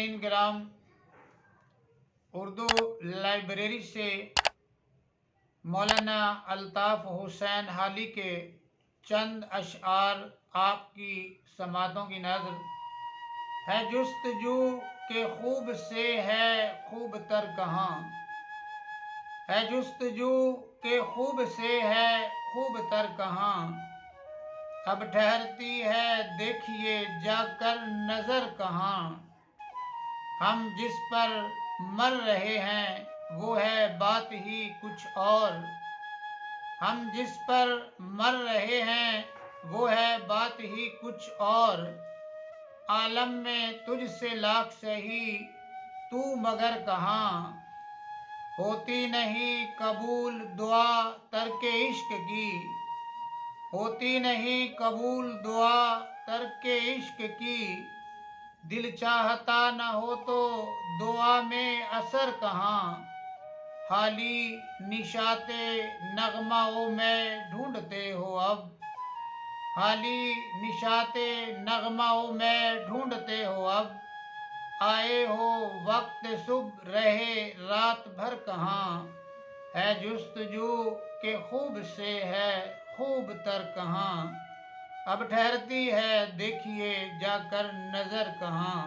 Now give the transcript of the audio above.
सामीन किराम, उर्दू लाइब्रेरी से मौलाना अल्ताफ़ हुसैन हाली के चंद अशआर आपकी समातों की नज़र है। जुस्तजू के खूब से है खूब तर कहाँ, है जुस्तजू के खूब से है खूब तर कहाँ। अब ठहरती है देखिए जाकर नजर कहाँ। हम जिस पर मर रहे हैं वो है बात ही कुछ और। हम जिस पर मर रहे हैं वो है बात ही कुछ और। आलम में तुझसे लाख सही तू मगर कहाँ। होती नहीं कबूल दुआ तरके इश्क की, होती नहीं कबूल दुआ तरके इश्क की। दिल चाहता न हो तो दुआ में असर कहाँ। हाली निशाते नगमाओं में ढूंढते हो अब, हाली निशाते नगमाओं में ढूंढते हो अब। आए हो वक्त सुबह रहे रात भर कहाँ, है जुस्तजू के खूब से है खूब तर कहाँ। अब ठहरती है देखिए जाकर नजर कहाँ।